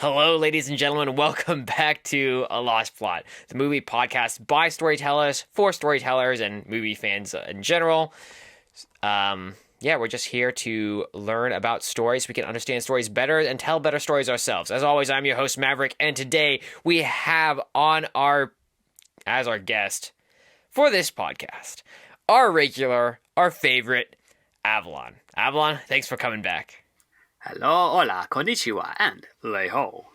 Hello, ladies and gentlemen. Welcome back to A Lost Plot, the movie podcast by storytellers, for storytellers, and movie fans in general. We're just here to learn about stories so we can understand stories better and tell better stories ourselves. As always, I'm your host, Maverick, and today we have as our guest for this podcast, our favorite, Avalon. Avalon, thanks for coming back. Hello, hola, konnichiwa, and lei-ho.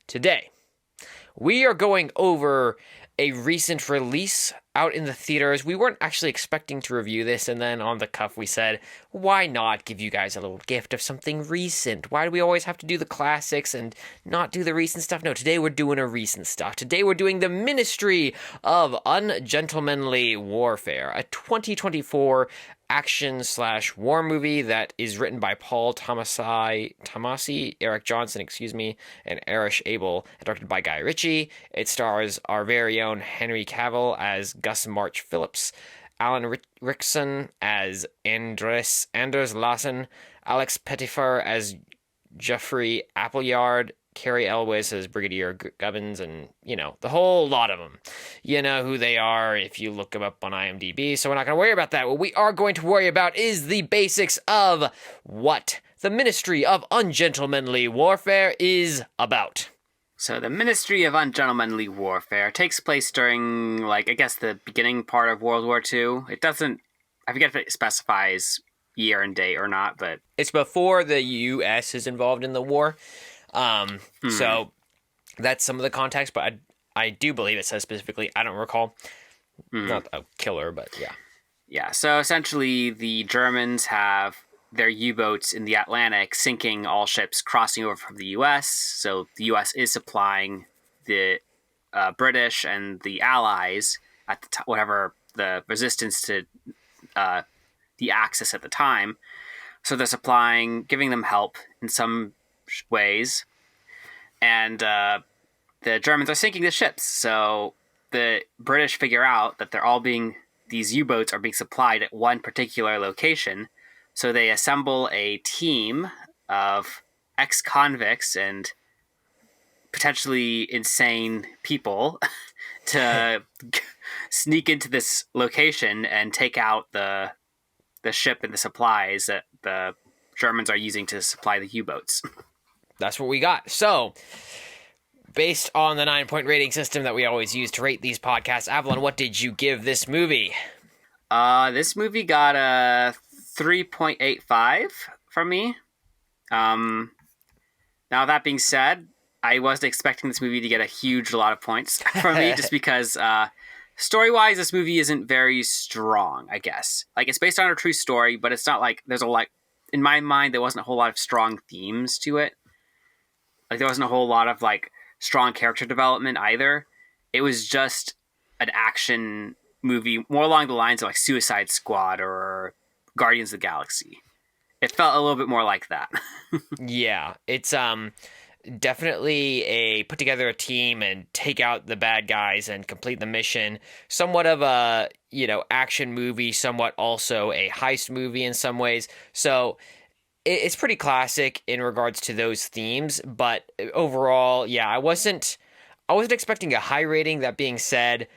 Today, we are going over a recent release out in the theaters. We weren't actually expecting to review this, and then on the cuff we said, why not give you guys a little gift of something recent? Why do we always have to do the classics and not do the recent stuff? No, today we're doing a recent stuff. Today we're doing the Ministry of Ungentlemanly Warfare, a 2024 action/war movie that is written by Paul Tomasi, Eric Johnson, and Erich Abel, and directed by Guy Ritchie. It stars our very own Henry Cavill as Gus March Phillips, Alan Rickson as Anders Lassen, Alex Pettyfer as Jeffrey Appleyard, Carrie Elwes as Brigadier Gubbins, and, the whole lot of them. You know who they are if you look them up on IMDb, so we're not going to worry about that. What we are going to worry about is the basics of what the Ministry of Ungentlemanly Warfare is about. So the Ministry of Ungentlemanly Warfare takes place during, the beginning part of World War II. It doesn't, I forget if it specifies year and date or not, but... It's before the U.S. is involved in the war. So that's some of the context, but I do believe it says specifically, I don't recall. Not a killer, but yeah. Yeah, so essentially the Germans have their U-boats in the Atlantic sinking all ships crossing over from the U.S., so the U.S. is supplying the British and the Allies at the whatever the resistance to the Axis at the time. So they're supplying, giving them help in some ways, and the Germans are sinking the ships. So the British figure out that these U-boats are being supplied at one particular location. So they assemble a team of ex-convicts and potentially insane people to sneak into this location and take out the ship and the supplies that the Germans are using to supply the U-boats. That's what we got. So, based on the 9-point rating system that we always use to rate these podcasts, Avalon, what did you give this movie? This movie got a 3.85 from me. Now, that being said, I wasn't expecting this movie to get a lot of points from me, just because story-wise, this movie isn't very strong, I guess. It's based on a true story, but it's not like there's in my mind, there wasn't a whole lot of strong themes to it. There wasn't a whole lot of strong character development either. It was just an action movie, more along the lines of Suicide Squad or Guardians of the Galaxy. It felt a little bit more like that. Yeah, it's definitely a put together a team and take out the bad guys and complete the mission. Somewhat of a, action movie, somewhat also a heist movie in some ways. So it's pretty classic in regards to those themes, but overall, yeah, I wasn't expecting a high rating. That being said,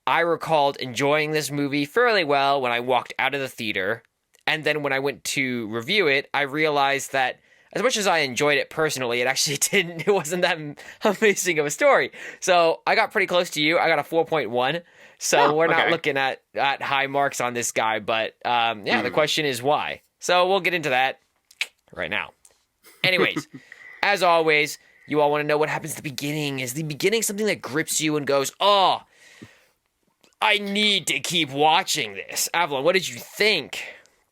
I recalled enjoying this movie fairly well when I walked out of the theater, and then when I went to review it, I realized that as much as I enjoyed it personally, it wasn't that amazing of a story. So I got pretty close to you. I got a 4.1. So we're not looking at high marks on this guy, but the question is why. So we'll get into that right now. Anyways, as always, you all want to know what happens at the beginning. Is the beginning something that grips you and goes, oh, I need to keep watching this? Avalon, what did you think?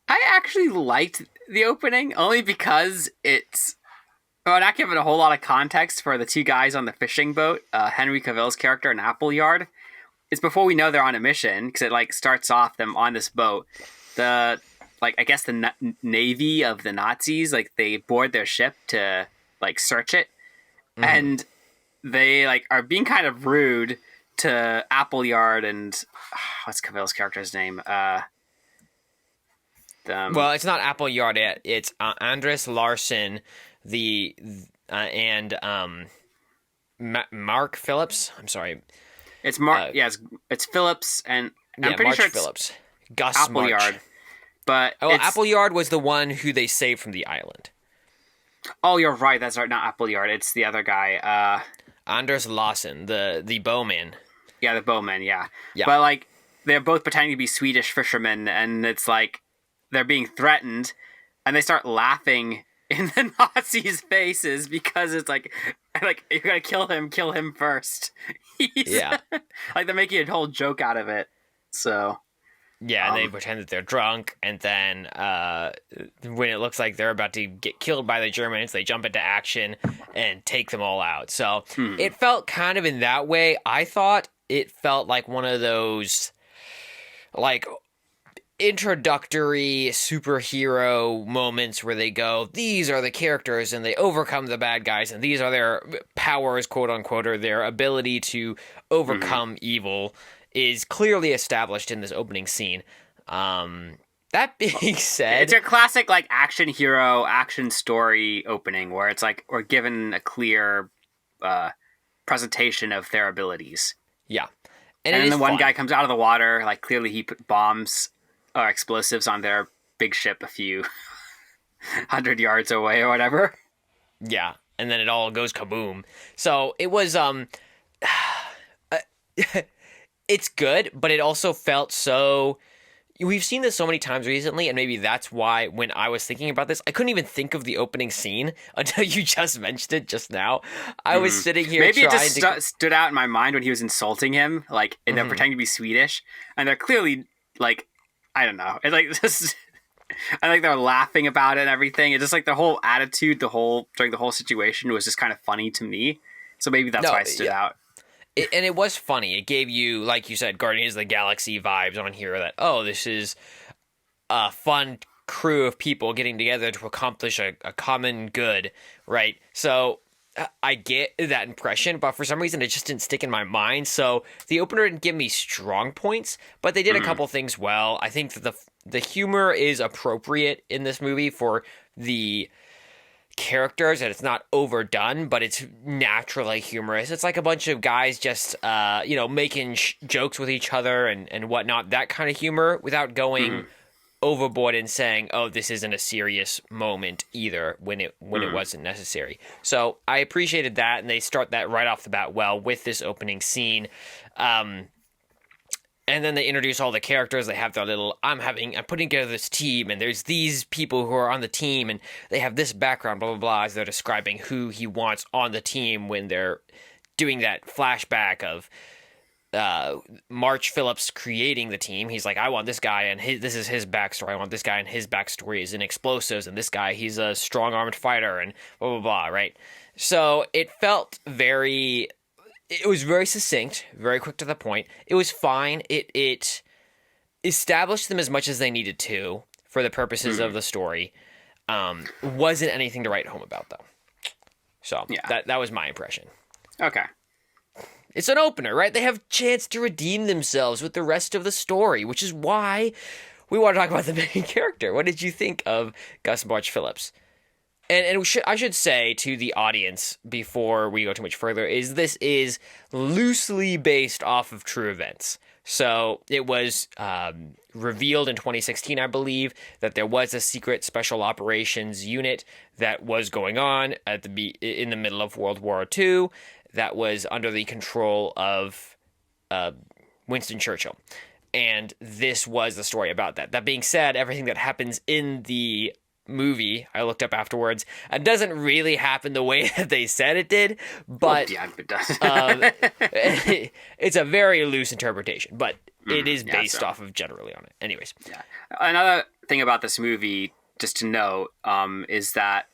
I actually liked the opening, only because not giving a whole lot of context for the two guys on the fishing boat, Henry Cavill's character and Appleyard. It's before we know they're on a mission, because it starts off them on this boat. The Navy of the Nazis, they board their ship to search it, and they are being kind of rude to Appleyard and what's Cavill's character's name? Well, it's not Appleyard. It's Anders Larsen, the and Mark Phillips. I'm sorry. It's Mark. Yeah, it's Phillips, and I'm pretty March sure it's Phillips. Gus Appleyard. March. But Oh, Appleyard was the one who they saved from the island. Oh, you're right. That's right. Not Appleyard. It's the other guy. Anders Lawson, the bowman. Yeah, the bowman. Yeah. Yeah. But like, they're both pretending to be Swedish fishermen, and it's like they're being threatened, and they start laughing in the Nazis' faces because it's like you're gonna kill him first. Yeah. Like they're making a whole joke out of it. So. Yeah, and they pretend that they're drunk, and then when it looks like they're about to get killed by the Germans, they jump into action and take them all out. So it felt kind of in that way. I thought it felt like one of those, like, introductory superhero moments where they go, these are the characters, and they overcome the bad guys, and these are their powers, quote unquote, or their ability to overcome evil is clearly established in this opening scene. That being said, it's a classic like action hero, action story opening where it's like we're given a clear presentation of their abilities. Yeah. And then the one guy comes out of the water, like clearly he put bombs or explosives on their big ship a few 100 yards away or whatever. Yeah. And then it all goes kaboom. So it was it's good, but it also felt so... We've seen this so many times recently, and maybe that's why when I was thinking about this, I couldn't even think of the opening scene until you just mentioned it just now. I was sitting here maybe trying it just stood out in my mind when he was insulting him, like, and they're pretending to be Swedish, and they're clearly, like, I don't know. It's like this... I think they're laughing about it and everything. It's just like the whole attitude, during the whole situation was just kind of funny to me. So maybe that's why it stood out. And it was funny. It gave you, like you said, Guardians of the Galaxy vibes on here that, oh, this is a fun crew of people getting together to accomplish a common good, right? So I get that impression, but for some reason it just didn't stick in my mind. So the opener didn't give me strong points, but they did a couple things well. I think that the humor is appropriate in this movie for the characters, and it's not overdone, but it's naturally humorous. It's like a bunch of guys just making jokes with each other and whatnot, that kind of humor, without going overboard and saying, oh, this isn't a serious moment either, when it wasn't necessary. So I appreciated that, and they start that right off the bat well with this opening scene. And then they introduce all the characters. They have their little, I'm putting together this team, and there's these people who are on the team, and they have this background, blah, blah, blah, as they're describing who he wants on the team when they're doing that flashback of March Phillips creating the team. He's like, I want this guy, and this is his backstory. I want this guy, and his backstory is in explosives, and this guy, he's a strong-armed fighter, and blah, blah, blah, right? So it felt very... It was very succinct, very quick to the point. It was fine. It established them as much as they needed to for the purposes of the story. Wasn't anything to write home about, though. So that was my impression. Okay. It's an opener, right? They have a chance to redeem themselves with the rest of the story, which is why we want to talk about the main character. What did you think of Gus March Phillips? And I should say to the audience, before we go too much further, this is loosely based off of true events. So it was revealed in 2016, I believe, that there was a secret special operations unit that was going on in the middle of World War II that was under the control of Winston Churchill. And this was the story about that. That being said, everything that happens in the movie, I looked up afterwards, it doesn't really happen the way that they said it did, but it does. It's a very loose interpretation, but it is based off of generally on it. Anyways. Yeah. Another thing about this movie, just to note, is that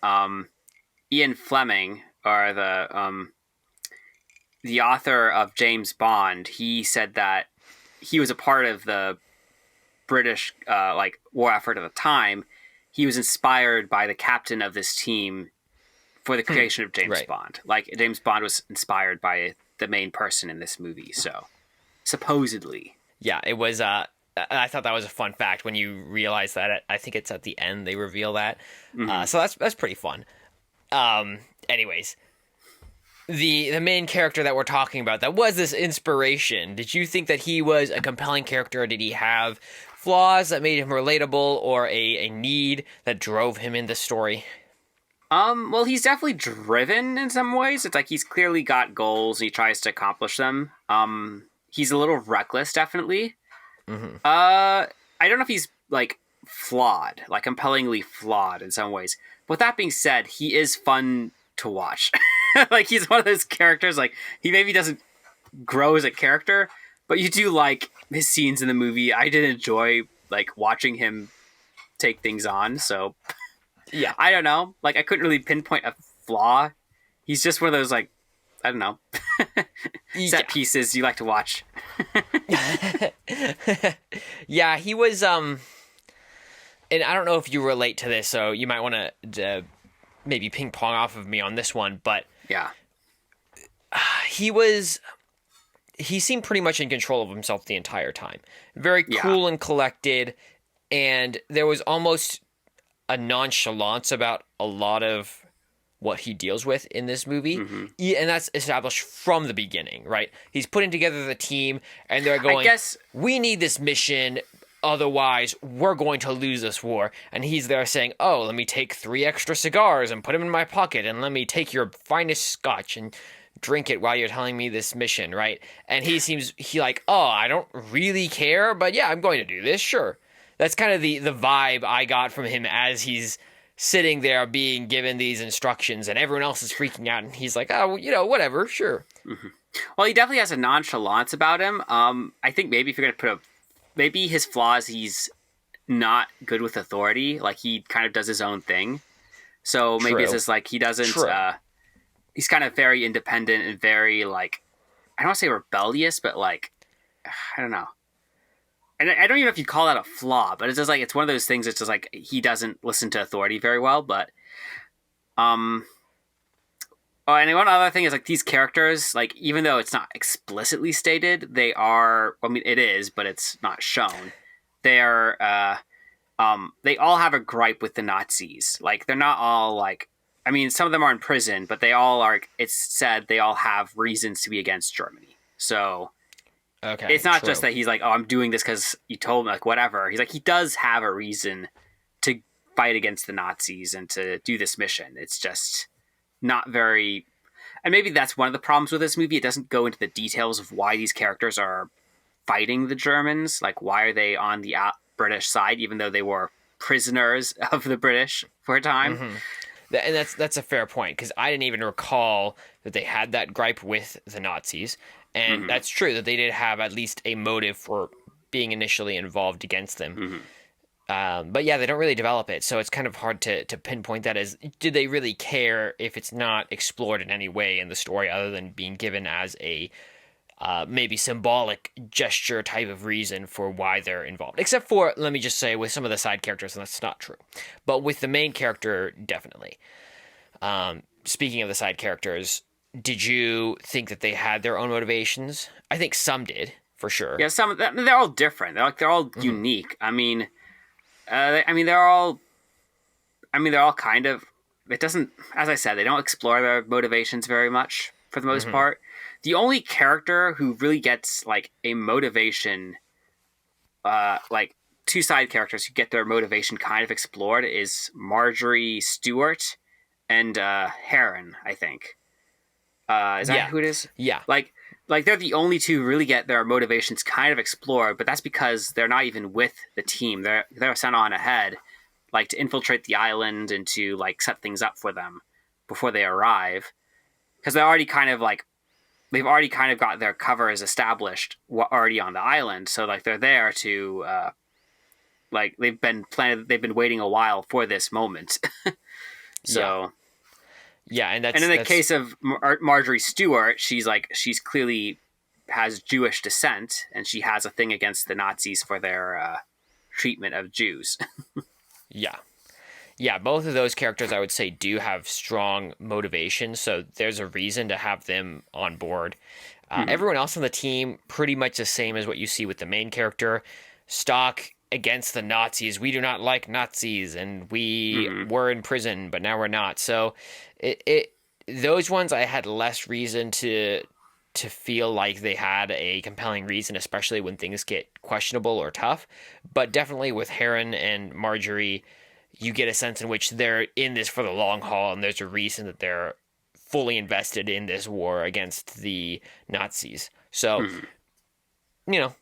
Ian Fleming, or the author of James Bond, he said that he was a part of the British war effort at the time. He was inspired by the captain of this team for the creation of James Bond. Like, James Bond was inspired by the main person in this movie, so supposedly. Yeah, it was, I thought that was a fun fact when you realize that. I think it's at the end they reveal that. So that's pretty fun. And anyways, the main character that we're talking about, that was this inspiration, did you think that he was a compelling character? Did he have flaws that made him relatable, or a need that drove him in the story? Well, he's definitely driven in some ways. It's like he's clearly got goals and he tries to accomplish them. He's a little reckless, definitely. Mm-hmm. I don't know if he's like flawed, like compellingly flawed in some ways. But with that being said, he is fun to watch. Like he's one of those characters. Like he maybe doesn't grow as a character, but you do like his scenes in the movie. I did enjoy like watching him take things on. So Yeah. I don't know. Like I couldn't really pinpoint a flaw. He's just one of those like I don't know set pieces you like to watch. Yeah, he was and I don't know if you relate to this, so you might want to maybe ping pong off of me on this one, but Yeah. he seemed pretty much in control of himself the entire time. Very cool and collected, and there was almost a nonchalance about a lot of what he deals with in this movie. Mm-hmm. And that's established from the beginning, right? He's putting together the team, and they're going, we need this mission, otherwise we're going to lose this war. And he's there saying, oh, let me take 3 extra cigars and put them in my pocket, and let me take your finest scotch and drink it while you're telling me this mission, right? And he like, oh, I don't really care, but yeah, I'm going to do this, sure. That's kind of the vibe I got from him as he's sitting there being given these instructions, and everyone else is freaking out, and he's like, oh, whatever, sure. Mm-hmm. Well, he definitely has a nonchalance about him. I think maybe if you're going to maybe his flaws, he's not good with authority. Like he kind of does his own thing. So maybe it's just like he doesn't, he's kind of very independent and very like, I don't want to say rebellious, but like, I don't know. And I don't even know if you call that a flaw, but it's just like, it's one of those things. It's just like, he doesn't listen to authority very well, but, oh, and one other thing is like these characters, like, even though it's not explicitly stated, they are, I mean, it is, but it's not shown. They're, they all have a gripe with the Nazis. Like, they're not all like, I mean, some of them are in prison, but they all are, it's said they all have reasons to be against Germany. So, okay, it's not just that he's like, oh, I'm doing this because you told me, like, whatever. He's like, he does have a reason to fight against the Nazis and to do this mission. It's just not very... And maybe that's one of the problems with this movie. It doesn't go into the details of why these characters are fighting the Germans. Like, why are they on the British side, even though they were prisoners of the British for a time? Mm-hmm. And that's a fair point, because I didn't even recall that they had that gripe with the Nazis. And that's true, that they did have at least a motive for being initially involved against them. But yeah, they don't really develop it, so it's kind of hard to pinpoint that as, did they really care if it's not explored in any way in the story other than being given as a maybe symbolic gesture type of reason for why they're involved. Except for, let me just say, with some of the side characters, and that's not true. But with the main character, definitely. Speaking of the side characters, did you think that they had their own motivations? I think some did, for sure. Yeah, some of them, they're all different. They're all unique. I mean, they're all kind of, it doesn't, as I said, they don't explore their motivations very much for the most part. The only character who really gets like a motivation, like 2 side characters who get their motivation kind of explored is Marjorie Stewart and Heron, I think. Is that who it is? Yeah. Like they're the only 2 who really get their motivations kind of explored, but that's because they're not even with the team. They're sent on ahead, like to infiltrate the island and to like set things up for them before they arrive, because they've already kind of got their covers established already on the island. So like they're there to like they've been waiting a while for this moment. So. Yeah, and in the case of Marjorie Stewart, she's clearly has Jewish descent, and she has a thing against the Nazis for their treatment of Jews. Yeah, both of those characters, I would say, do have strong motivation, so there's a reason to have them on board. Everyone else on the team, pretty much the same as what you see with the main character. Stock against the Nazis. We do not like Nazis, and we were in prison, but now we're not. So those ones I had less reason to feel like they had a compelling reason, especially when things get questionable or tough. But definitely with Heron and Marjorie, you get a sense in which they're in this for the long haul, and there's a reason that they're fully invested in this war against the Nazis. So, Mhm. you know,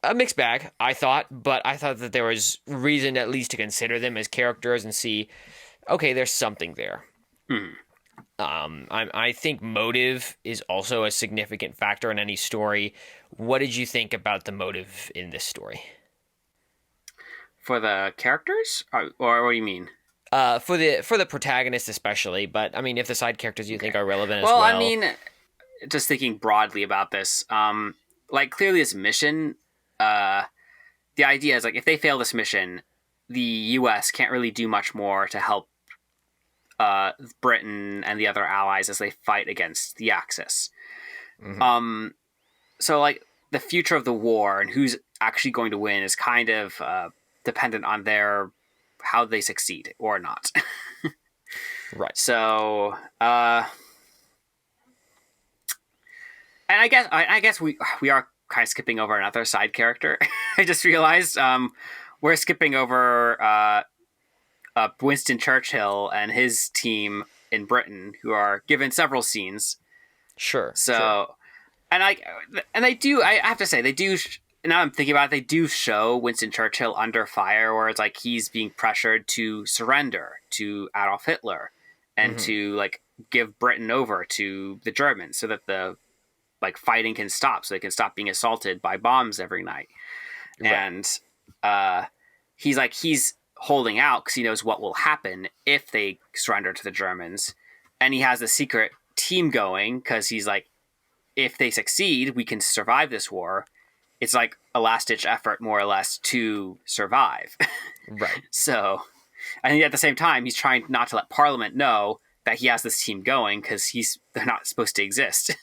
a mixed bag, I thought, but I thought that there was reason at least to consider them as characters and see, okay, there's something there. Mhm. I think motive is also a significant factor in any story. What did you think about the motive in this story? For the characters, or what do you mean? For the protagonist especially, but I mean, if the side characters you think Okay. are relevant as Well, I well, mean, just thinking broadly about this, like clearly this mission, uh, the idea is like if they fail this mission, the U.S. can't really do much more to help Britain and the other allies as they fight against the Axis. hmm Um, so like the future of the war and who's actually going to win is kind of dependent on their how they succeed or not. right, So, and I guess we are kind of skipping over another side character. I just realized we're skipping over Winston Churchill and his team in Britain, who are given several scenes. sure, So, and I and they do. I have to say they do. Now I'm thinking about it, they do show Winston Churchill under fire, where it's like he's being pressured to surrender to Adolf Hitler and hmm to like give Britain over to the Germans so that the like fighting can stop, so they can stop being assaulted by bombs every night. right, And uh, he's holding out because he knows what will happen if they surrender to the Germans, and he has a secret team going because he's like, if they succeed, we can survive this war. It's like a last ditch effort, more or less, to survive. right. So, I think at the same time, he's trying not to let Parliament know that he has this team going because they're not supposed to exist.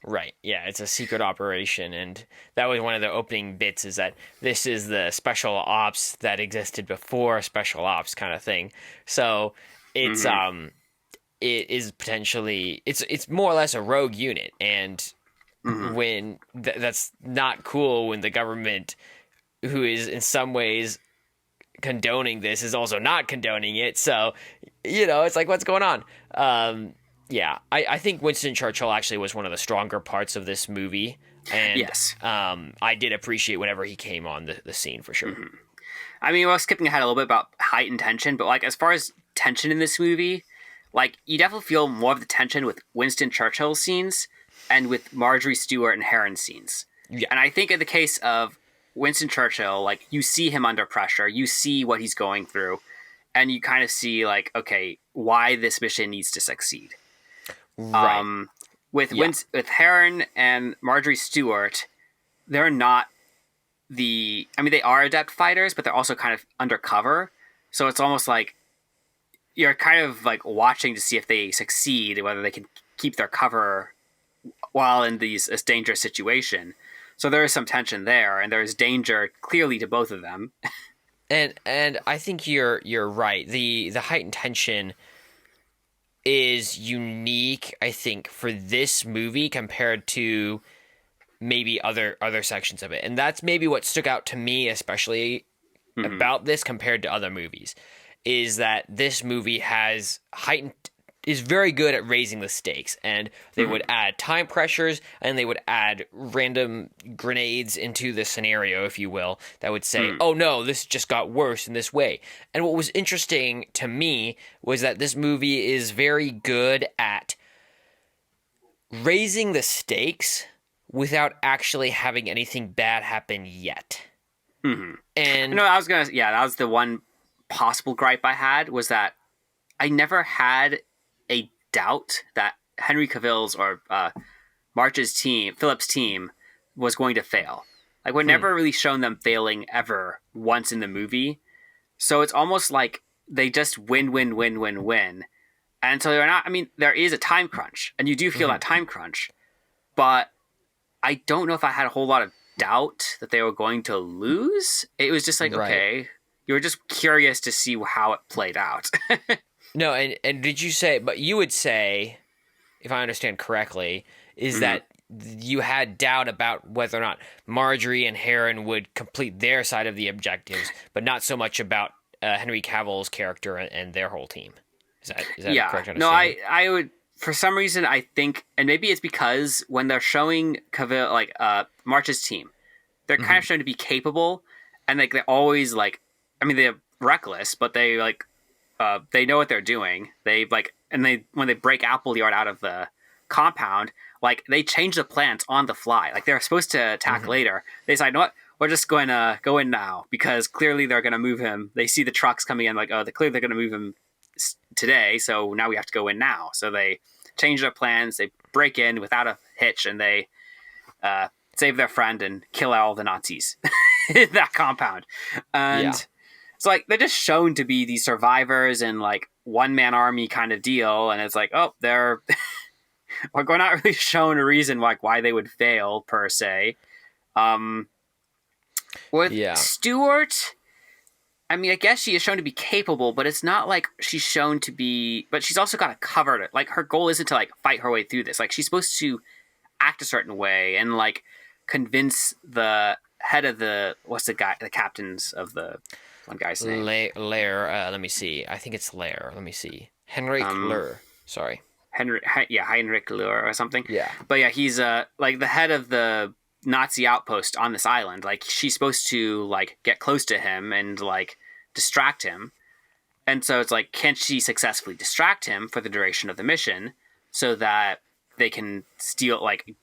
Right. Yeah, it's a secret operation, and that was one of the opening bits is that this is the special ops that existed before special ops kind of thing. So it's Mm-hmm. it is potentially it's more or less a rogue unit, and Mm-hmm. when that's not cool when the government, who is in some ways condoning this, is also not condoning it. So, it's like, what's going on? Yeah, I think Winston Churchill actually was one of the stronger parts of this movie. And Yes. I did appreciate whenever he came on the scene for sure. Mm-hmm. I mean, well, skipping ahead a little bit about heightened tension, but like as far as tension in this movie, like you definitely feel more of the tension with Winston Churchill scenes and with Marjorie Stewart and Heron scenes. Yeah, And I think in the case of Winston Churchill, like you see him under pressure, you see what he's going through, and you kind of see like, okay, why this mission needs to succeed. right. Um, with Yeah, With Heron and Marjorie Stewart, they're not I mean, they are adept fighters, but they're also kind of undercover. So it's almost like you're kind of like watching to see if they succeed, whether they can keep their cover while in this dangerous situation. So there is some tension there, and there is danger clearly to both of them. and I think you're right. The heightened tension is unique, I think, for this movie compared to maybe other sections of it. And that's maybe what stuck out to me especially Mm-hmm. about this compared to other movies, is that this movie has heightened is very good at raising the stakes, and they would Mm-hmm. add time pressures, and they would add random grenades into the scenario, if you will, that would say, Mm-hmm. oh no, this just got worse in this way. And what was interesting to me was that this movie is very good at raising the stakes without actually having anything bad happen yet. Mm-hmm. And No, I was gonna. Yeah, that was the one possible gripe I had was that I never had a doubt that Henry Cavill's or Phillips' team, was going to fail. Like we're hmm, never really shown them failing ever once in the movie, so it's almost like they just win, win, win, win, win, and so they're not. I mean, there is a time crunch, and you do feel hmm, that time crunch, but I don't know if I had a whole lot of doubt that they were going to lose. It was just like, right. okay, you were just curious to see how it played out. No, and did you say? But you would say, if I understand correctly, is that you had doubt about whether or not Marjorie and Heron would complete their side of the objectives, but not so much about Henry Cavill's character and their whole team. Is that a correct No, understanding? I would, for some reason, I think, and maybe it's because when they're showing Cavill, like, March's team, they're kind of shown to be capable, and like they're always like, I mean, they're reckless, but they like, they know what they're doing. They like, and they when they break Appleyard out of the compound, like they change the plans on the fly. Like they're supposed to attack later. They decide, you know what, we're just going to go in now because clearly they're going to move him. They see the trucks coming in, like, oh, they're going to move him today, so now we have to go in now. So they change their plans. They break in without a hitch, and they save their friend and kill all the Nazis in that compound. And Yeah. so like they're just shown to be these survivors and like one man army kind of deal, and it's like, oh, they're we're not really shown a reason like why they would fail per se. With Yeah. Stewart, I mean, I guess she is shown to be capable, but it's not like she's shown to be. But she's also got to cover it. Like her goal isn't to like fight her way through this. Like she's supposed to act a certain way and like convince the head of the the captains of the one guy's name. Lair. Let me see. I think it's Lair. Let me see. Heinrich Luhr. Sorry. Heinrich Luhr or something. Yeah. But yeah, he's like the head of the Nazi outpost on this island. Like she's supposed to like get close to him and like distract him. And so it's like, can she successfully distract him for the duration of the mission so that they can steal like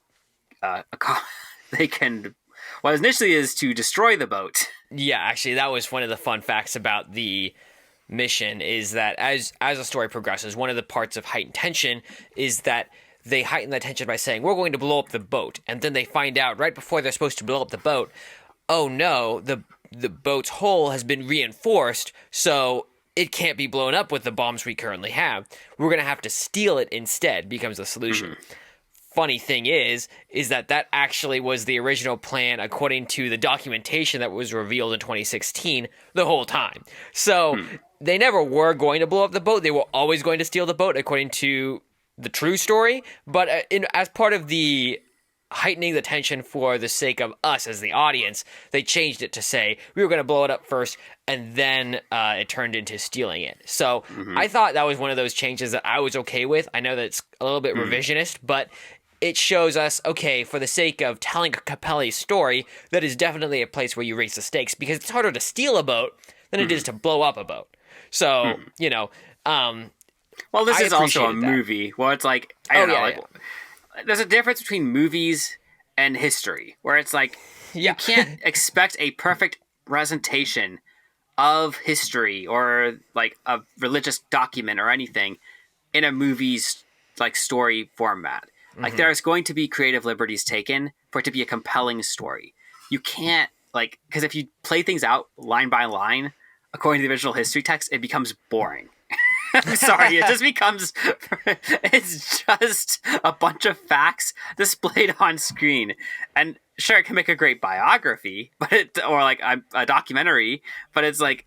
they can what initially is to destroy the boat. Yeah, actually, that was one of the fun facts about the mission is that as the story progresses, one of the parts of Heightened Tension is that they heighten the tension by saying, we're going to blow up the boat. And then they find out right before they're supposed to blow up the boat, oh no, the boat's hull has been reinforced, so it can't be blown up with the bombs we currently have. We're going to have to steal it instead, becomes the solution. Funny thing is that actually was the original plan according to the documentation that was revealed in 2016 the whole time. So they never were going to blow up the boat. They were always going to steal the boat according to the true story. But as part of the heightening the tension for the sake of us as the audience, they changed it to say we were going to blow it up first and then it turned into stealing it. So I thought that was one of those changes that I was okay with. I know that it's a little bit revisionist, but it shows us, okay, for the sake of telling Capelli's story, that is definitely a place where you raise the stakes because it's harder to steal a boat than it is to blow up a boat. So, you know, well, this I is also a appreciated that. movie where it's like, I don't know, there's a difference between movies and history where it's like, you can't expect a perfect presentation of history or like a religious document or anything in a movie's like story format. Like there's going to be creative liberties taken for it to be a compelling story. You can't like, because if you play things out line by line according to the original history text, it becomes boring. I'm sorry, it just becomes, it's just a bunch of facts displayed on screen. And sure, it can make a great biography, or like a documentary, but it's like,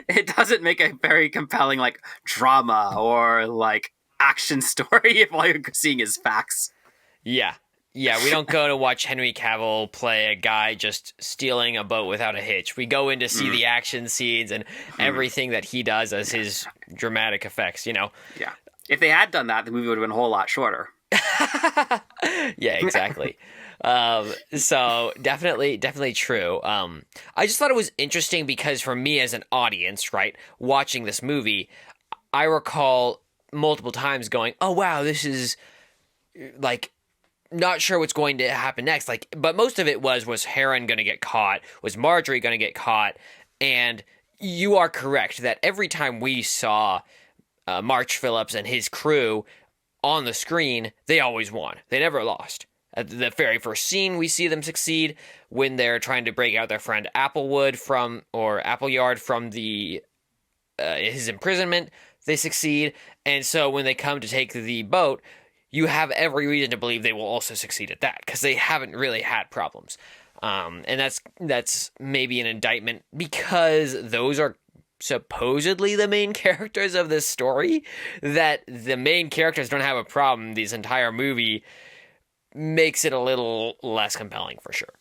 it doesn't make a very compelling like drama or like action story if all you're seeing is facts. Yeah, we don't go to watch Henry Cavill play a guy just stealing a boat without a hitch. We go in to see the action scenes and everything that he does as his dramatic effects, you know? Yeah. If they had done that, the movie would have been a whole lot shorter. Yeah, exactly. So definitely true. I just thought it was interesting because for me as an audience, right, watching this movie, I recall multiple times going, oh wow, this is like not sure what's going to happen next. Like, but most of it was Heron going to get caught? Was Marjorie going to get caught? And you are correct that every time we saw March Phillips and his crew on the screen, they always won. They never lost. At the very first scene, we see them succeed when they're trying to break out their friend Appleyard from the his imprisonment. They succeed, and so when they come to take the boat, you have every reason to believe they will also succeed at that because they haven't really had problems, and that's maybe an indictment because those are supposedly the main characters of this story, that the main characters don't have a problem this entire movie makes it a little less compelling for sure.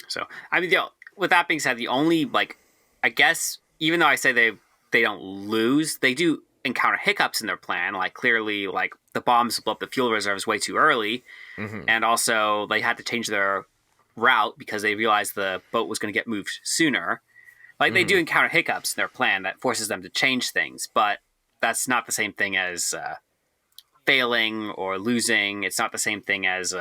So, I mean, with that being said, the only, like, I guess, even though I say they don't lose, they do encounter hiccups in their plan. Like, clearly, like, the bombs blew up the fuel reserves way too early. And also, they had to change their route because they realized the boat was going to get moved sooner. Like, they do encounter hiccups in their plan that forces them to change things, but that's not the same thing as failing or losing. It's not the same thing as...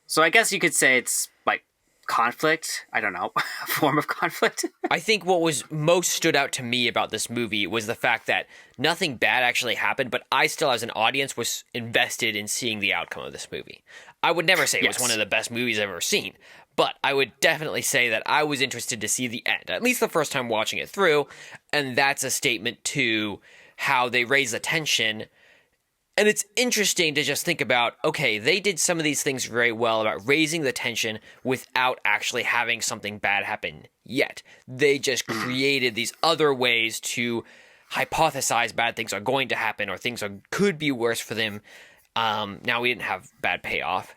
So I guess you could say it's, like, conflict. I don't know. A form of conflict. I think what was most stood out to me about this movie was the fact that nothing bad actually happened, but I still, as an audience, was invested in seeing the outcome of this movie. I would never say it was one of the best movies I've ever seen, but I would definitely say that I was interested to see the end, at least the first time watching it through, and that's a statement to how they raise the tension. And it's interesting to just think about, okay, they did some of these things very well about raising the tension without actually having something bad happen yet. They just created these other ways to hypothesize bad things are going to happen or things could be worse for them. Now, we didn't have bad payoff,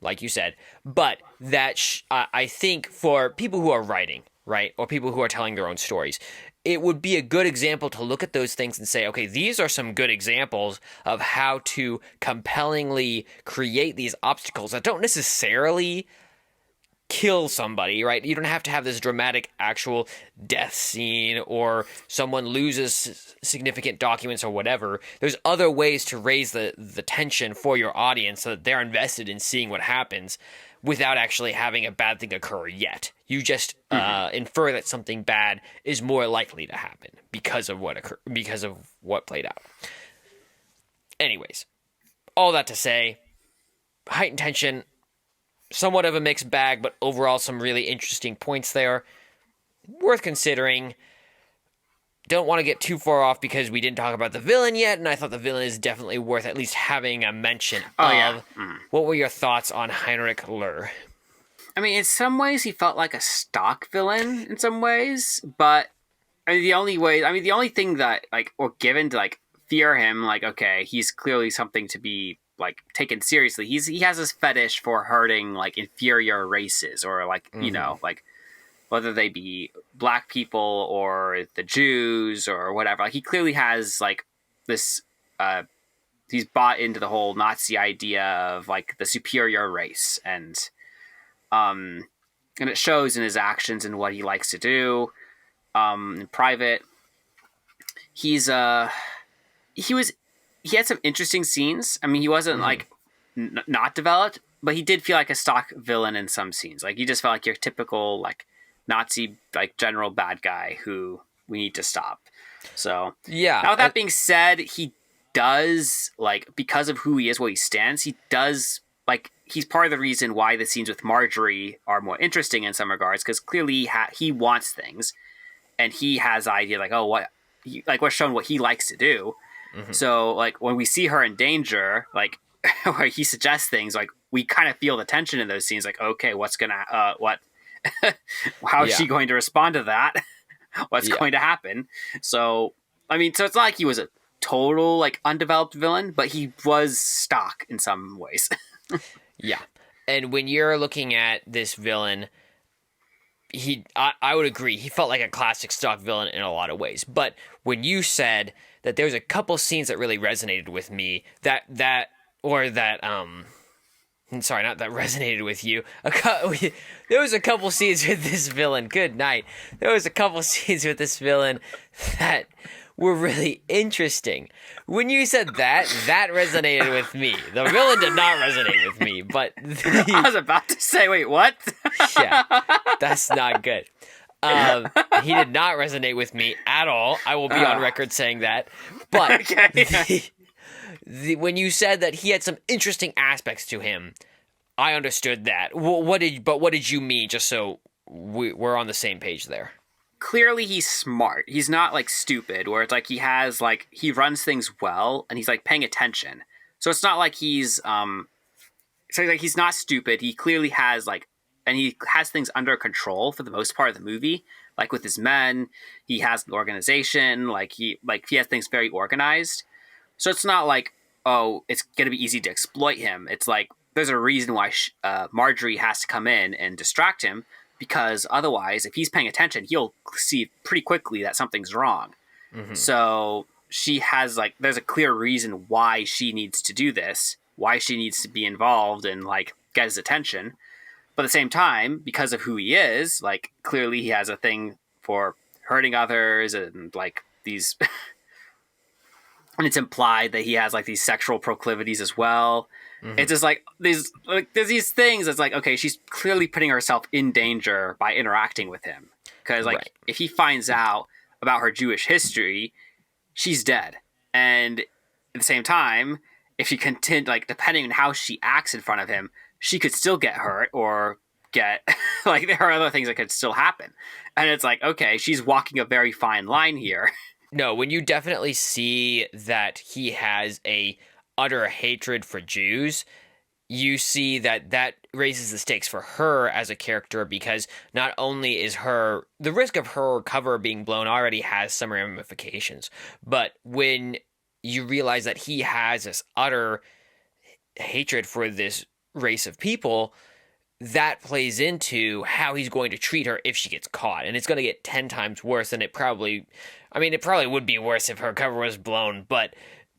like you said, but that I think for people who are writing, right, or people who are telling their own stories, it would be a good example to look at those things and say, okay, these are some good examples of how to compellingly create these obstacles that don't necessarily kill somebody, right? You don't have to have this dramatic actual death scene or someone loses significant documents or whatever. There's other ways to raise the tension for your audience so that they're invested in seeing what happens without actually having a bad thing occur yet. You just infer that something bad is more likely to happen because of what played out. Anyways, all that to say, Heightened Tension, somewhat of a mixed bag, but overall some really interesting points there. Worth considering. Don't want to get too far off because we didn't talk about the villain yet, and I thought the villain is definitely worth at least having a mention of. Yeah. What were your thoughts on Heinrich Luhr? I mean, in some ways, he felt like a stock villain in some ways, but I mean, the only thing that, like, or given to, like, fear him, like, okay, he's clearly something to be, like, taken seriously. He has this fetish for hurting, like, inferior races or, like, you know, like, whether they be black people or the Jews or whatever. Like, he clearly has, like, this, he's bought into the whole Nazi idea of, like, the superior race. And it shows in his actions and what he likes to do in private. He had some interesting scenes. I mean, he wasn't, like, not developed, but he did feel like a stock villain in some scenes. Like, he just felt like your typical, like, Nazi, like, general bad guy who we need to stop. So, yeah. Now, with that being said, he does, like, because of who he is, what he stands, he does, like, he's part of the reason why the scenes with Marjorie are more interesting in some regards, because clearly he wants things, and he has the idea, like, we're shown what he likes to do. So, like, when we see her in danger, like, where he suggests things, like, we kind of feel the tension in those scenes, like, okay, how is she going to respond to that? What's going to happen? So, I mean, so it's not like he was a total, like, undeveloped villain, but he was stock in some ways. Yeah. And when you're looking at this villain, I would agree, he felt like a classic stock villain in a lot of ways. But when you said that there's a couple scenes that really resonated with me, sorry, not that resonated with you. There was a couple scenes with this villain. Good night. There was a couple scenes with this villain that were really interesting. When you said that resonated with me. The villain did not resonate with me, but I was about to say, wait, what? Yeah, that's not good. He did not resonate with me at all. I will be on record saying that. But okay. When you said that he had some interesting aspects to him, I understood that. What did you mean? Just so we're on the same page there. Clearly, he's smart. He's not, like, stupid. Where it's like he runs things well, and he's, like, paying attention. So it's not like he's he's not stupid. He clearly has, like, and he has things under control for the most part of the movie. like with his men. He has an organization. He has things very organized. So it's not like, oh, it's gonna be easy to exploit him. It's like there's a reason why Marjorie has to come in and distract him, because otherwise, if he's paying attention, he'll see pretty quickly that something's wrong. Mm-hmm. So she has there's a clear reason why she needs to do this, why she needs to be involved and get his attention. But at the same time, because of who he is, clearly he has a thing for hurting others and these and it's implied that he has these sexual proclivities as well. Mm-hmm. It's just there's these things that's okay, she's clearly putting herself in danger by interacting with him, because Right. if he finds out about her Jewish history, she's dead. And at the same time, if she continue depending on how she acts in front of him, she could still get hurt or get there are other things that could still happen. And it's okay, she's walking a very fine line here. No, when you definitely see that he has a utter hatred for Jews, you see that raises the stakes for her as a character, because not only is the risk of her cover being blown already has some ramifications, but when you realize that he has this utter hatred for this race of people, that plays into how he's going to treat her if she gets caught. And it's going to get 10 times worse than it probably would be worse if her cover was blown, but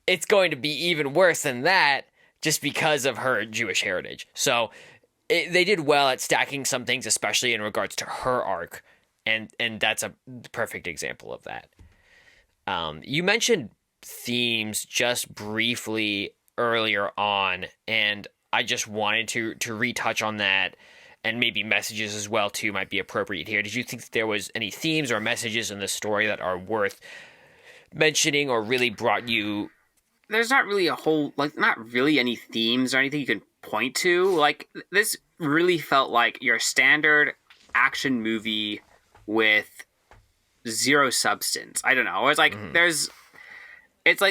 it's going to be even worse than that just because of her Jewish heritage. So they did well at stacking some things, especially in regards to her arc, and that's a perfect example of that. You mentioned themes just briefly earlier on, and I just wanted to retouch on that, and maybe messages as well too might be appropriate here. Did you think that there was any themes or messages in the story that are worth mentioning or really brought you? There's not really not really any themes or anything you can point to. This really felt like your standard action movie with zero substance. I don't know. It's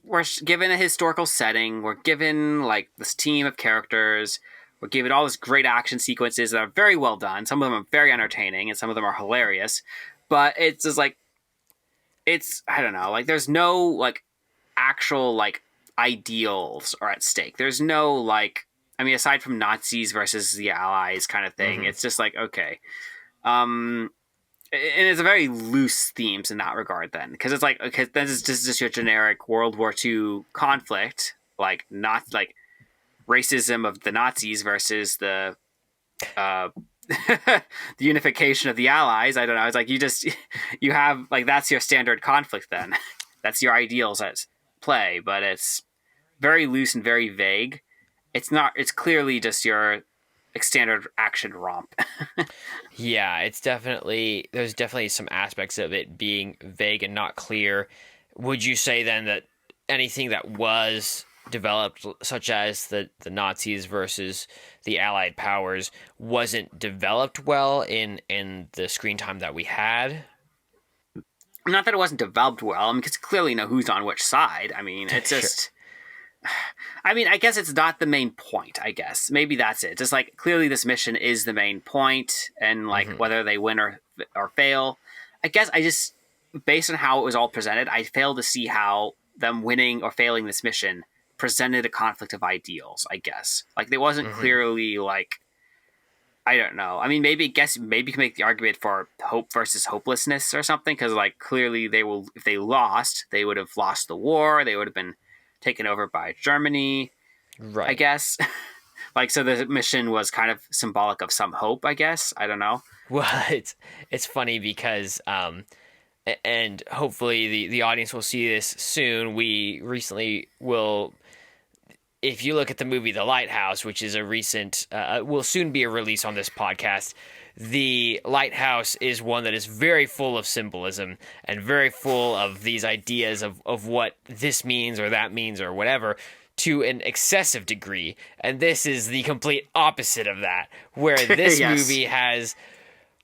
we're given a historical setting, we're given this team of characters, we're given all this great action sequences that are very well done. Some of them are very entertaining and some of them are hilarious, but it's just it's, I don't know, there's no actual ideals are at stake. There's no aside from Nazis versus the Allies kind of thing, it's just okay. And it's a very loose themes in that regard then, because it's okay, this is just your generic World War II conflict, not racism of the Nazis versus the the unification of the Allies. I don't know, it's you have that's your standard conflict then. That's your ideals at play, but it's very loose and very vague. It's clearly just your standard action romp. Yeah, there's definitely some aspects of it being vague and not clear. Would you say then that anything that was developed, such as the Nazis versus the Allied powers, wasn't developed well in the screen time that we had? Not that it wasn't developed well, because clearly you know who's on which side. It's just... I guess it's not the main point, I guess. Maybe that's it. Just clearly this mission is the main point, and whether they win or fail. I guess I just, based on how it was all presented, I failed to see how them winning or failing this mission presented a conflict of ideals, I guess. There wasn't clearly I don't know. Maybe you can make the argument for hope versus hopelessness or something, because clearly if they lost, they would have lost the war, they would have been taken over by Germany, Right. I guess. So the mission was kind of symbolic of some hope, I guess. I don't know. Well, it's funny because and hopefully the audience will see this soon. We recently will, if you look at the movie The Lighthouse, which is a recent, will soon be a release on this podcast. The Lighthouse is one that is very full of symbolism and very full of these ideas of what this means or that means or whatever, to an excessive degree. And this is the complete opposite of that, where this Yes. movie has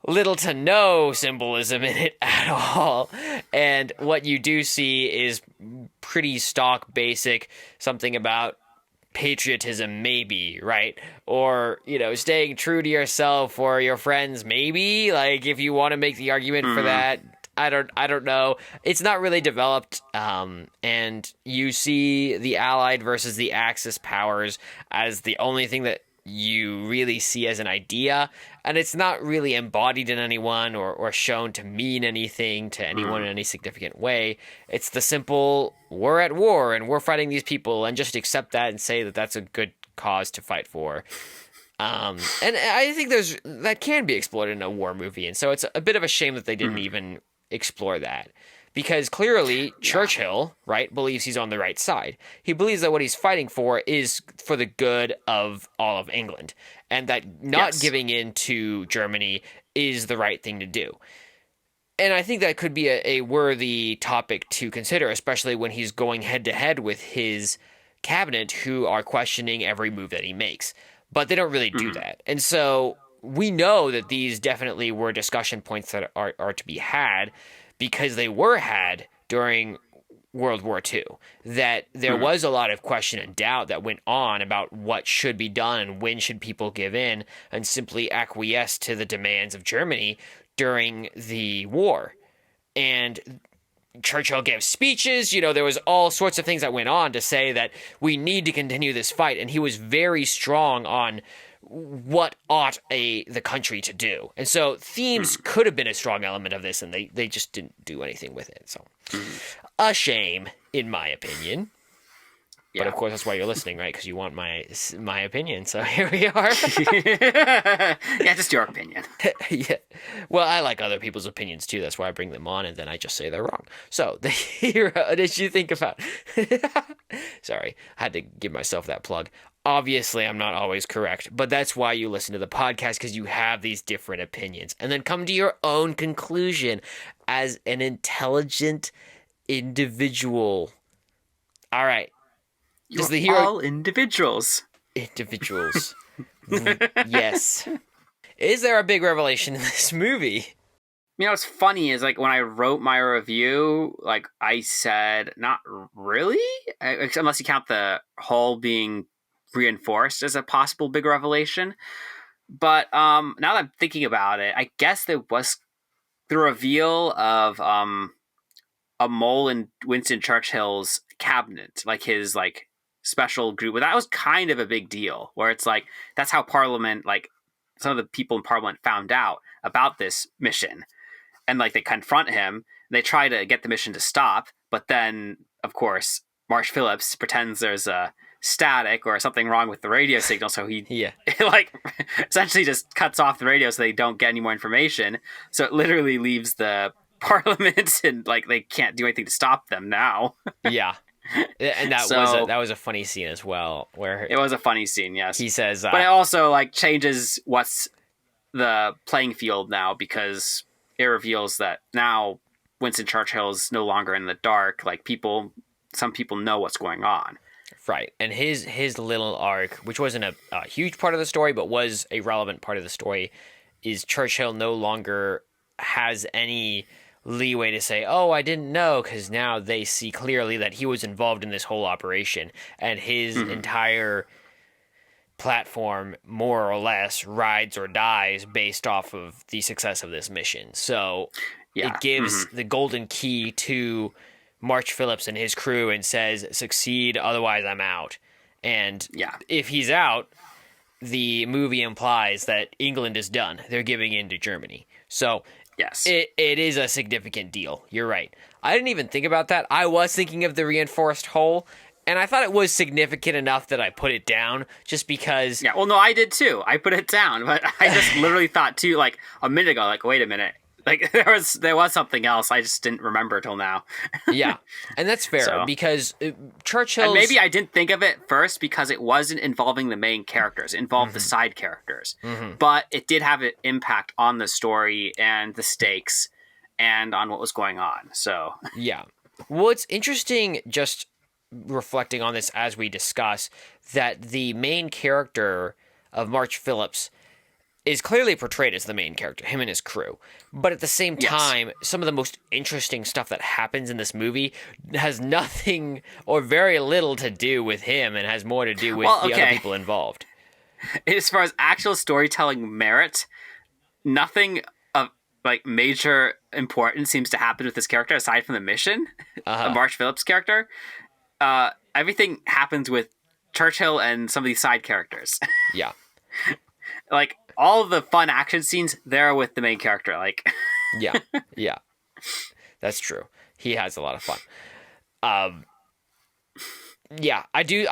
little to no symbolism in it at all. And what you do see is pretty stock basic, something about patriotism, maybe, right? Or, staying true to yourself or your friends, maybe. Like, if you want to make the argument for that, I don't know. It's not really developed, and you see the Allied versus the Axis powers as the only thing that you really see as an idea, and it's not really embodied in anyone or shown to mean anything to anyone in any significant way. It's the simple, we're at war and we're fighting these people, and just accept that and say that that's a good cause to fight for. And I think that can be explored in a war movie, and so it's a bit of a shame that they didn't even explore that. Because clearly, Churchill, right, believes he's on the right side. He believes that what he's fighting for is for the good of all of England, and that not giving in to Germany is the right thing to do. And I think that could be a worthy topic to consider, especially when he's going head-to-head with his cabinet, who are questioning every move that he makes. But they don't really do that. And so we know that these definitely were discussion points that are to be had, because they were had during World War II, that there was a lot of question and doubt that went on about what should be done and when should people give in and simply acquiesce to the demands of Germany during the war. And Churchill gave speeches, there was all sorts of things that went on to say that we need to continue this fight, and he was very strong on what ought the country to do. And so themes could have been a strong element of this, and they just didn't do anything with it. So a shame, in my opinion. Yeah. But of course, that's why you're listening, right? Because you want my opinion. So here we are. Yeah, just your opinion. Yeah. Well, I like other people's opinions too. That's why I bring them on, and then I just say they're wrong. So the hero. Did you think about? Sorry, I had to give myself that plug. Obviously, I'm not always correct, but that's why you listen to the podcast, because you have these different opinions, and then come to your own conclusion as an intelligent individual. All right. You're the hero... all individuals. Individuals. Yes. Is there a big revelation in this movie? What's funny is, when I wrote my review, I said, not really? Unless you count the hull being reinforced as a possible big revelation. But now that I'm thinking about it, I guess there was the reveal of a mole in Winston Churchill's cabinet, his special group. But that was kind of a big deal, where it's that's how Parliament, some of the people in Parliament found out about this mission, and they confront him. They try to get the mission to stop, but then of course Marsh Phillips pretends there's a static or something wrong with the radio signal, so he essentially just cuts off the radio so they don't get any more information. So it literally leaves the Parliament and they can't do anything to stop them now. Yeah. And that was a funny scene as well, where it was a funny scene. Yes, he says, but it also changes what's the playing field now, because it reveals that now Winston Churchill's no longer in the dark. Some people know what's going on. Right, and his little arc, which wasn't a huge part of the story, but was a relevant part of the story, is Churchill no longer has any leeway to say, oh, I didn't know, because now they see clearly that he was involved in this whole operation, and his entire platform, more or less, rides or dies based off of the success of this mission. So it gives the golden key to March Phillips and his crew and says, succeed, otherwise I'm out. And if he's out, the movie implies that England is done. They're giving in to Germany. So yes, it is a significant deal. You're right. I didn't even think about that. I was thinking of the reinforced hull, and I thought it was significant enough that I put it down, just because... Yeah, well, no, I did too. I put it down, but I just literally thought too, a minute ago, wait a minute. There was something else. I just didn't remember till now. Yeah, and that's fair, because Churchill... And maybe I didn't think of it first because it wasn't involving the main characters. It involved the side characters. But it did have an impact on the story and the stakes and on what was going on. So yeah. Well, it's interesting, just reflecting on this as we discuss, that the main character of March Phillips is clearly portrayed as the main character, him and his crew. But at the same time, some of the most interesting stuff that happens in this movie has nothing or very little to do with him and has more to do with the other people involved. As far as actual storytelling merit, nothing of like major importance seems to happen with this character aside from the mission. Marsh Phillips' character. Everything happens with Churchill and some of these side characters. Yeah. Like, all of the fun action scenes, they're with the main character. Like, yeah, that's true. He has a lot of fun. I do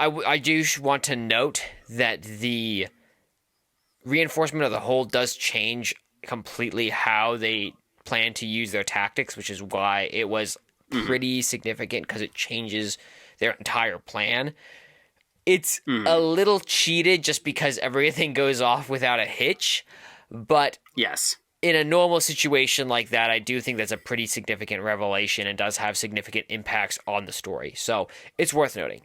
want to note that the reinforcement of the whole does change completely how they plan to use their tactics, which is why it was pretty significant, because it changes their entire plan. It's a little cheated just because everything goes off without a hitch, but yes, in a normal situation like that, I do think that's a pretty significant revelation and does have significant impacts on the story. So it's worth noting.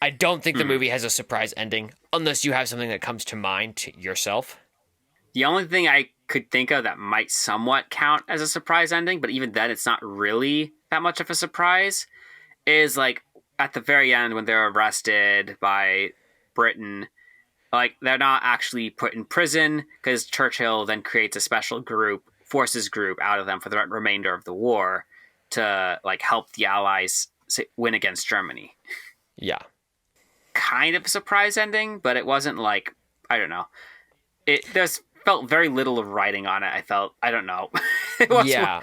I don't think the movie has a surprise ending, unless you have something that comes to mind to yourself. The only thing I could think of that might somewhat count as a surprise ending, but even then it's not really that much of a surprise, is like at the very end when they're arrested by Britain, like they're not actually put in prison because Churchill then creates a special forces group out of them for the remainder of the war to like help the Allies win against Germany. Yeah. Kind of a surprise ending, but it wasn't like, I don't know. There's felt very little of writing on it. I don't know. Yeah.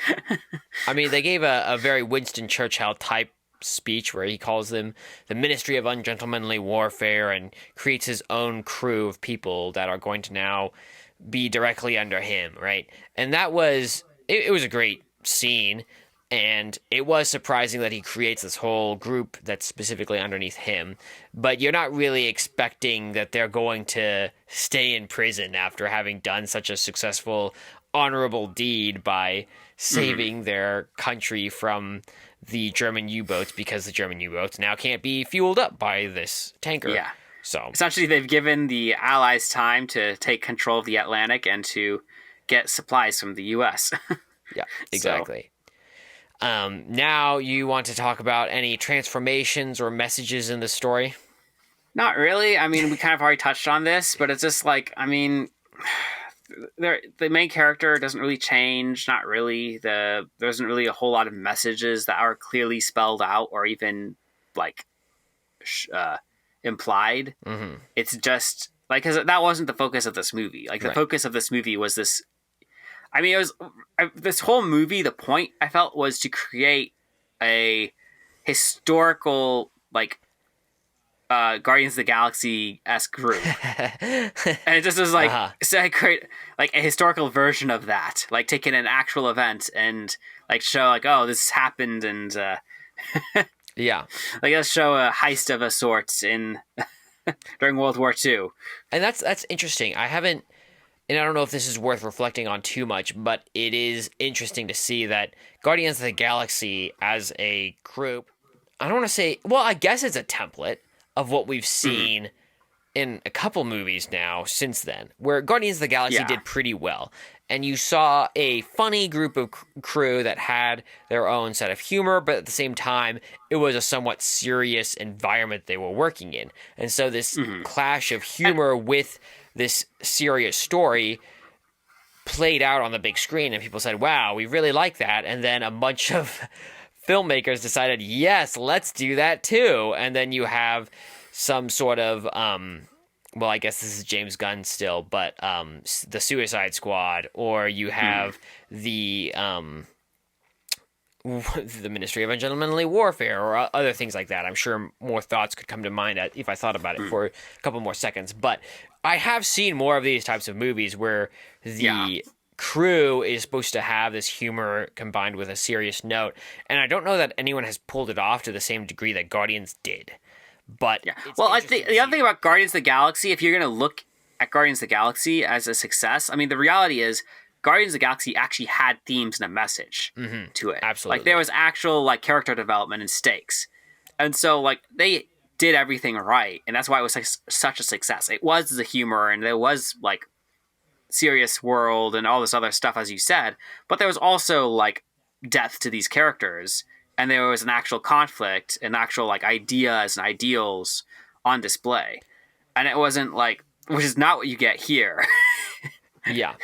I mean, they gave a very Winston Churchill type speech where he calls them the Ministry of Ungentlemanly Warfare and creates his own crew of people that are going to now be directly under him, right? And that was it was a great scene, and it was surprising that he creates this whole group that's specifically underneath him, but you're not really expecting that they're going to stay in prison after having done such a successful, honorable deed by saving their country from the German U-boats, because the German U-boats now can't be fueled up by this tanker. Yeah. So essentially, they've given the Allies time to take control of the Atlantic and to get supplies from the U.S. Yeah, exactly. Now you want to talk about any transformations or messages in the story? Not really. I mean, we kind of already touched on this, but it's just like, I mean, the main character doesn't really change. Not really. There isn't really a whole lot of messages that are clearly spelled out or even like implied. Mm-hmm. It's just like, because that wasn't the focus of this movie. Like the focus of this movie was this. I mean, it was this whole movie. The point I felt was to create a historical like Guardians of the Galaxy-esque group. And it just was like, create like a historical version of that, like taking an actual event and like show like, oh, this happened, and yeah, like let's show a heist of a sort in during World War II. And that's interesting. And I don't know if this is worth reflecting on too much, but it is interesting to see that Guardians of the Galaxy as a group, I don't want to say, well, I guess it's a template of what we've seen in a couple movies now since then, where Guardians of the Galaxy did pretty well. And you saw a funny group of crew that had their own set of humor, but at the same time, it was a somewhat serious environment they were working in. And so this clash of humor with this serious story played out on the big screen, and people said, wow, we really like that. And then a bunch of filmmakers decided, yes, let's do that too. And then you have some sort of, well, I guess this is James Gunn still, but the Suicide Squad, or you have the Ministry of Ungentlemanly Warfare, or other things like that. I'm sure more thoughts could come to mind if I thought about it for a couple more seconds. But I have seen more of these types of movies where the crew is supposed to have this humor combined with a serious note, and I don't know that anyone has pulled it off to the same degree that Guardians did. But well, I think the other thing about Guardians of the Galaxy, if you're going to look at Guardians of the Galaxy as a success, I mean, the reality is Guardians of the Galaxy actually had themes and a message to it. Absolutely. Like there was actual like character development and stakes, and so like they did everything right, and that's why it was like such a success. It was the humor, and there was like serious world and all this other stuff, as you said, but there was also like depth to these characters, and there was an actual conflict and actual like ideas and ideals on display, and it wasn't like, which is not what you get here. Yeah.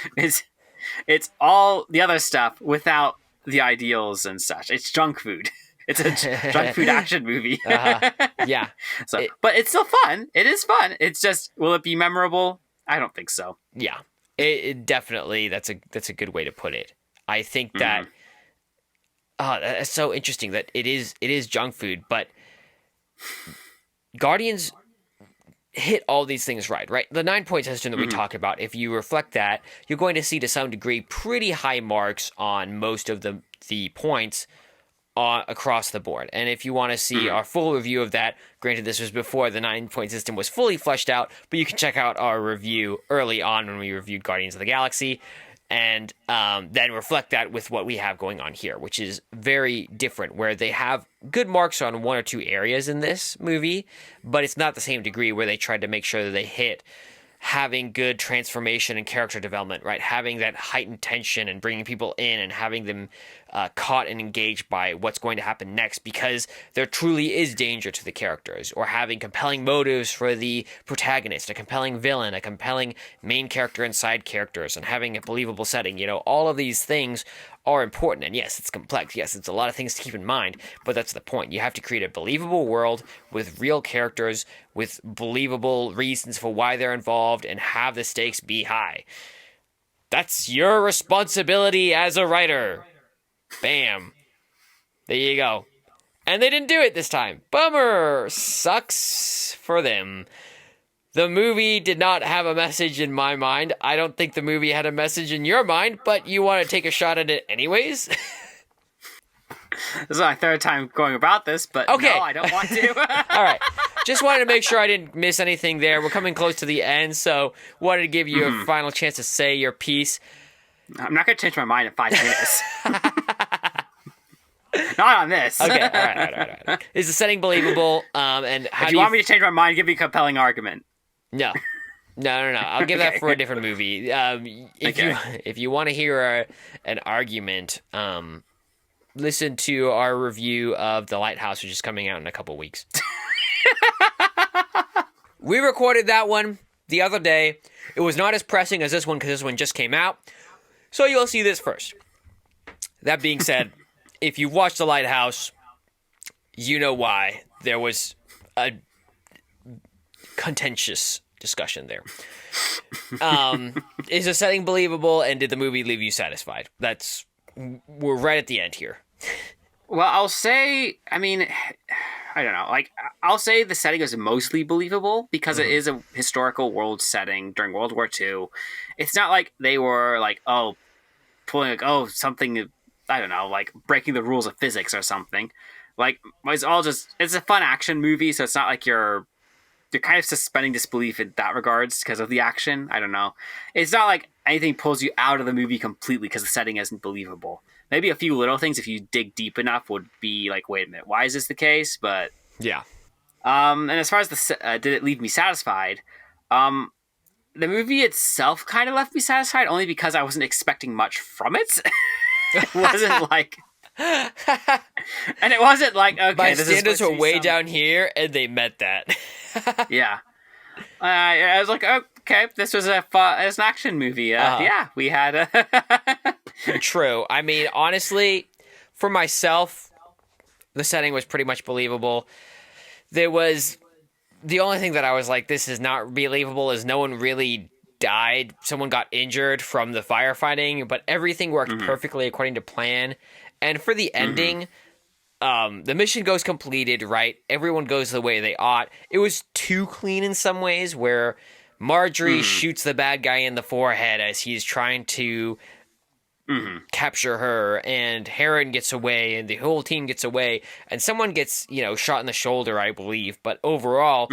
It's all the other stuff without the ideals and such. It's junk food. It's a junk food action movie. Yeah. So, but it's still fun. It is fun. It's just, will it be memorable? I don't think so. Yeah. It definitely, that's a good way to put it. I think that that's so interesting that it is junk food, but Guardians hit all these things right? The 9-point system that we talked about, if you reflect that, you're going to see to some degree pretty high marks on most of the points across the board. And if you want to see our full review of that, granted this was before the 9-point system was fully fleshed out, but you can check out our review early on when we reviewed Guardians of the Galaxy, and then reflect that with what we have going on here, which is very different, where they have good marks on one or two areas in this movie, but it's not the same degree where they tried to make sure that they hit having good transformation and character development, right? Having that heightened tension and bringing people in and having them caught and engaged by what's going to happen next, because there truly is danger to the characters, or having compelling motives for the protagonist, a compelling villain, a compelling main character and side characters, and having a believable setting. All of these things are important. And yes, it's complex. Yes, it's a lot of things to keep in mind, but that's the point. You have to create a believable world with real characters, with believable reasons for why they're involved, and have the stakes be high. That's your responsibility as a writer. Bam. There you go. And they didn't do it this time. Bummer. Sucks for them. The movie did not have a message in my mind. I don't think the movie had a message in your mind, but you want to take a shot at it anyways? This is my third time going about this, but okay. No, I don't want to. All right. Just wanted to make sure I didn't miss anything there. We're coming close to the end, so wanted to give you a final chance to say your piece. I'm not going to change my mind in 5 minutes. Not on this. Okay, all right. Is the setting believable? And how if you want me to change my mind, give me a compelling argument. No. I'll give that for a different movie. If you want to hear an argument, listen to our review of The Lighthouse, which is coming out in a couple weeks. We recorded that one the other day. It was not as pressing as this one, because this one just came out. So you'll see this first. That being said, if you've watched The Lighthouse, you know why there was a contentious discussion there. Is the setting believable, and did the movie leave you satisfied? We're right at the end here. Well, I'll say, I don't know. Like, I'll say the setting is mostly believable because it is a historical world setting during World War II. It's not like they were like, something, I don't know, like breaking the rules of physics or something. Like, it's a fun action movie, so it's not like you're kind of suspending disbelief in that regards because of the action. I don't know. It's not like anything pulls you out of the movie completely because the setting isn't believable. Maybe a few little things, if you dig deep enough, would be like, wait a minute, why is this the case? But yeah. And as far as did it leave me satisfied? The movie itself kind of left me satisfied, only because I wasn't expecting much from it. It wasn't like, and it wasn't like, okay, my standards were way down here, and they met that. Yeah. I was like, okay, this was it's an action movie. Yeah, we had a... True. I mean, honestly, for myself, the setting was pretty much believable. There was... The only thing that I was like, this is not believable, is no one really died. Someone got injured from the firefighting, but everything worked perfectly according to plan. And for the ending... the mission goes completed, right? Everyone goes the way they ought. It was too clean in some ways, where Marjorie shoots the bad guy in the forehead as he's trying to capture her, and Heron gets away, and the whole team gets away, and someone gets, shot in the shoulder, I believe. But overall,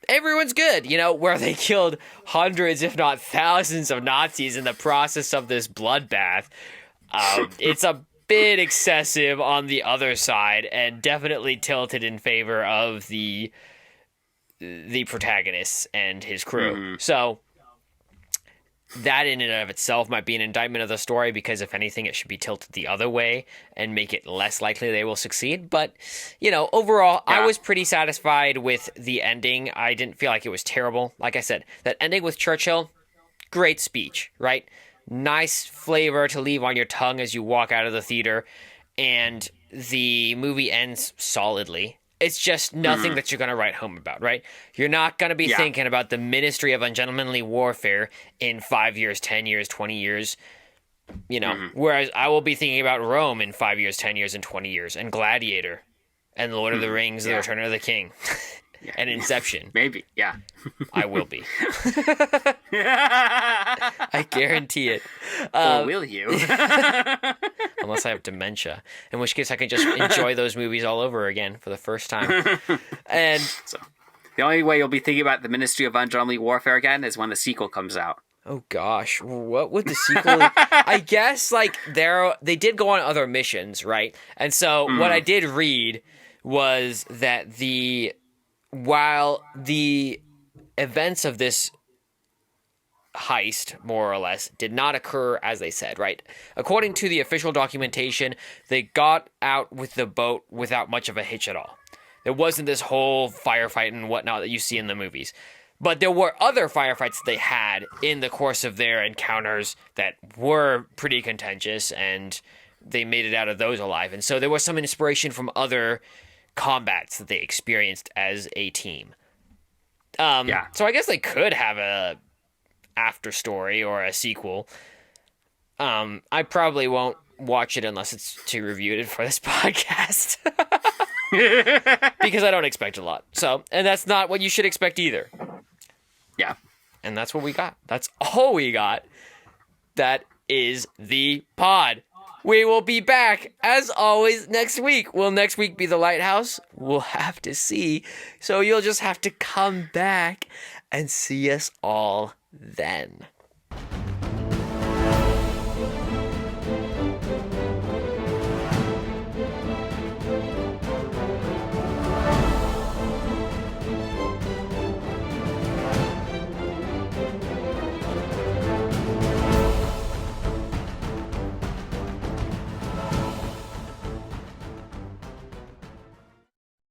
everyone's good, where they killed hundreds, if not thousands of Nazis in the process of this bloodbath. It's a bit excessive on the other side, and definitely tilted in favor of the protagonist and his crew. So that in and of itself might be an indictment of the story, because if anything, it should be tilted the other way and make it less likely they will succeed. But, overall, I was pretty satisfied with the ending. I didn't feel like it was terrible. Like I said, that ending with Churchill, great speech, right? Nice flavor to leave on your tongue as you walk out of the theater, and the movie ends solidly. It's just nothing that you're going to write home about, right? You're not going to be thinking about the Ministry of Ungentlemanly Warfare in 5 years, 10 years, 20 years, whereas I will be thinking about Rome in 5 years, 10 years, and 20 years, and Gladiator, and Lord of the Rings, The Return of the King, and Inception. Maybe, yeah. I will be. I guarantee it. Or will you? Unless I have dementia, in which case I can just enjoy those movies all over again for the first time. And so, the only way you'll be thinking about the Ministry of Ungentlemanly Warfare again is when the sequel comes out. Oh gosh, what would the sequel? I guess they did go on other missions, right? And so what I did read was that while the events of this heist, more or less, did not occur as they said, right? According to the official documentation, they got out with the boat without much of a hitch at all. There wasn't this whole firefight and whatnot that you see in the movies. But there were other firefights that they had in the course of their encounters that were pretty contentious, and they made it out of those alive. And so there was some inspiration from other combats that they experienced as a team. So I guess they could have a after story or a sequel. I probably won't watch it unless it's to review it for this podcast. Because I don't expect a lot. And that's not what you should expect either. Yeah. And that's what we got. That's all we got. That is the pod. We will be back, as always, next week. Will next week be the Lighthouse? We'll have to see. So you'll just have to come back and see us all then.